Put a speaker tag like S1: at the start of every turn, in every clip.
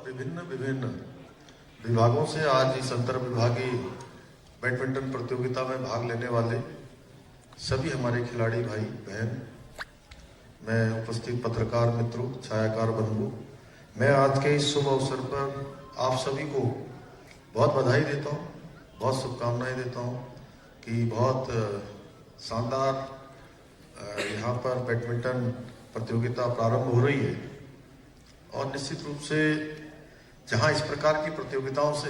S1: विभिन्न विभिन्न विभागों से आज इस अंतर विभागीय बैडमिंटन प्रतियोगिता में भाग लेने वाले सभी हमारे खिलाड़ी भाई बहन, मैं उपस्थित पत्रकार मित्रों, छायाकार बंधुओं, मैं आज के इस शुभ अवसर पर आप सभी को बहुत बधाई देता हूँ, बहुत शुभकामनाएं देता हूँ कि बहुत शानदार यहाँ पर बैडमिंटन प्रतियोगिता प्रारंभ हो रही है। और निश्चित रूप से जहाँ इस प्रकार की प्रतियोगिताओं से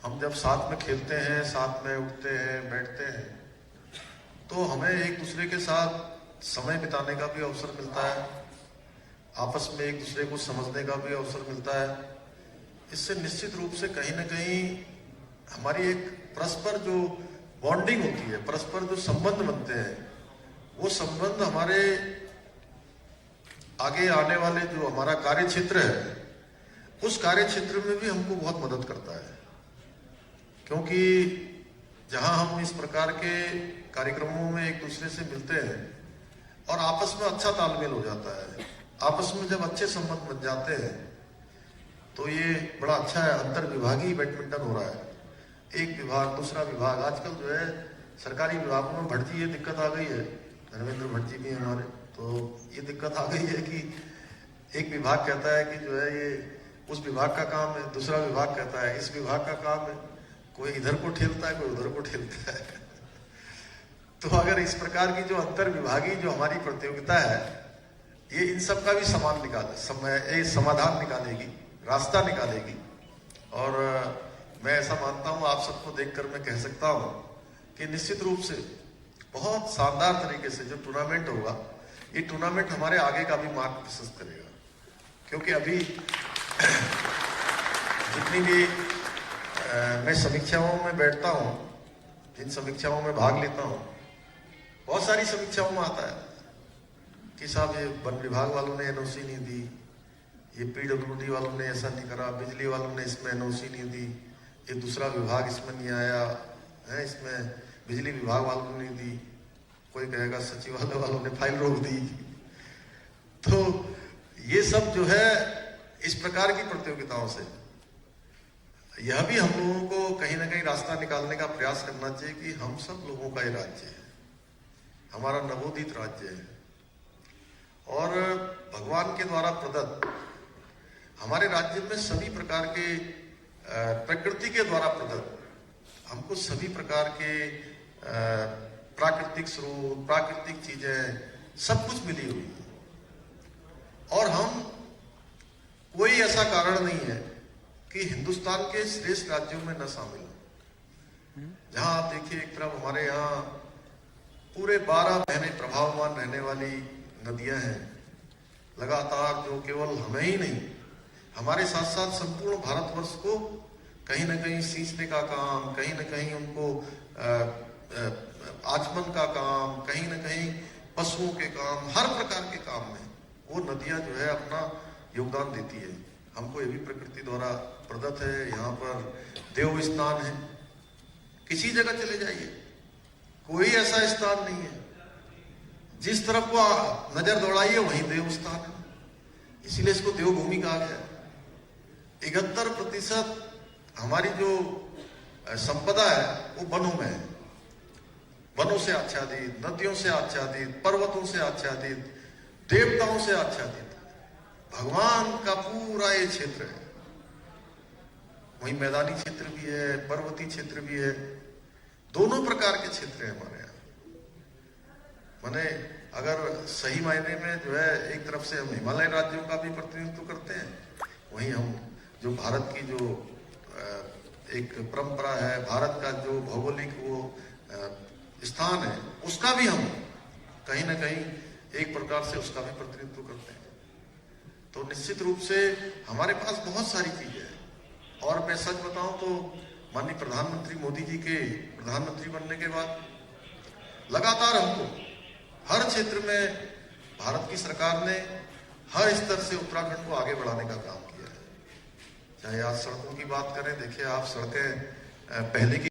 S1: हम जब साथ में खेलते हैं, साथ में उठते हैं, बैठते हैं, तो हमें एक दूसरे के साथ समय बिताने का भी अवसर मिलता है, आपस में एक दूसरे को समझने का भी अवसर मिलता है। इससे निश्चित रूप से कहीं ना कहीं हमारी एक परस्पर जो बॉन्डिंग होती है, परस्पर जो संबंध बनते हैं, वो संबंध हमारे आगे आने वाले जो हमारा कार्य क्षेत्र है, उस कार्य क्षेत्र में भी हमको बहुत मदद करता है। क्योंकि जहां हम इस प्रकार के कार्यक्रमों में एक दूसरे से मिलते हैं और आपस में अच्छा तालमेल हो जाता है, आपस में जब अच्छे संबंध बन जाते हैं, तो ये बड़ा अच्छा है। अंतर विभागीय बैडमिंटन हो रहा है, एक विभाग दूसरा विभाग। आजकल जो है सरकारी विभागों में भटजी ये दिक्कत आ गई है, धर्मेंद्र भटजी भी हमारे, तो ये दिक्कत आ गई है कि एक विभाग कहता है कि जो है ये उस विभाग का काम है, दूसरा विभाग कहता है इस विभाग का काम है, कोई इधर को ठेलता है, कोई उधर को ठेलता है। तो अगर इस प्रकार की जो अंतर विभागीय जो हमारी प्रतियोगिता है, ये इन सब का भी समाधान निकालेगी, रास्ता निकालेगी। और मैं ऐसा मानता हूं, आप सबको देखकर मैं कह सकता हूं कि निश्चित रूप से बहुत शानदार तरीके से जो टूर्नामेंट होगा, ये टूर्नामेंट हमारे आगे का भी मार्ग प्रशस्त करेगा। क्योंकि अभी जितनी भी मैं समीक्षाओं में बैठता हूं, जिन समीक्षाओं में भाग लेता हूं, बहुत सारी समीक्षाओं में आता है कि साहब ये वन विभाग वालों ने एनओसी नहीं दी, ये पीडब्ल्यूडी वालों ने ऐसा नहीं करा, बिजली वालों ने इसमें एनओसी नहीं दी, ये दूसरा विभाग इसमें नहीं आया है, इसमें बिजली विभाग वालों ने दी, कोई कहेगा सचिवालय वालों ने फाइल रोक दी। तो ये सब जो है इस प्रकार की प्रतियोगिताओं से यह भी हम लोगों को कहीं ना कहीं रास्ता निकालने का प्रयास करना चाहिए कि हम सब लोगों का ये राज्य है, हमारा नवोदित राज्य है, और भगवान के द्वारा प्रदत्त हमारे राज्य में सभी प्रकार के प्रकृति के द्वारा प्रदत्त हमको सभी प्रकार के प्राकृतिक स्रोत, प्राकृतिक चीजें सब कुछ मिली हुई है। और हम कोई ऐसा कारण नहीं है कि हिंदुस्तान के श्रेष्ठ राज्यों में न शामिल हो। जहां आप देखिए, एक तरफ हमारे यहाँ पूरे 12 महीने प्रभावमान रहने वाली नदियां हैं लगातार, जो केवल हमें ही नहीं, हमारे साथ साथ संपूर्ण भारतवर्ष को कहीं ना कहीं सींचने का काम, कहीं ना कहीं उनको आचमन का काम, कहीं ना कहीं पशुओं के काम, हर प्रकार के काम में वो नदियां जो है अपना योगदान देती है। हमको ये भी प्रकृति द्वारा प्रदत्त है। यहाँ पर देव स्थान है, किसी जगह चले जाइए, कोई ऐसा स्थान नहीं है जिस तरफ को नजर दौड़ाइए वहीं देव स्थान है। इसीलिए इसको देवभूमि कहा गया। 71% हमारी जो संपदा है वो वनों में है, वनों से आच्छादित, नदियों से आच्छादित, पर्वतों से आच्छादित, देवताओं से आच्छादित भगवान का पूरा ये क्षेत्र है। वहीं मैदानी क्षेत्र भी है, पर्वतीय क्षेत्र भी है, दोनों प्रकार के क्षेत्र है हमारे यहाँ। माने अगर सही मायने में जो है, एक तरफ से हम हिमालय राज्यों का भी प्रतिनिधित्व करते हैं, वहीं हम जो भारत की जो एक परंपरा है, भारत का जो भौगोलिक वो स्थान है, उसका भी हम कहीं ना कहीं एक प्रकार से उसका भी प्रतिनिधित्व करते हैं। तो निश्चित रूप से हमारे पास बहुत सारी चीजें हैं। और मैं सच बताऊं तो माननीय प्रधानमंत्री मोदी जी के प्रधानमंत्री बनने के बाद लगातार हमको हर क्षेत्र में भारत की सरकार ने हर स्तर से उत्तराखंड को आगे बढ़ाने का काम किया है। चाहे आज सड़कों की बात करें, देखिए आप सड़कें पहले की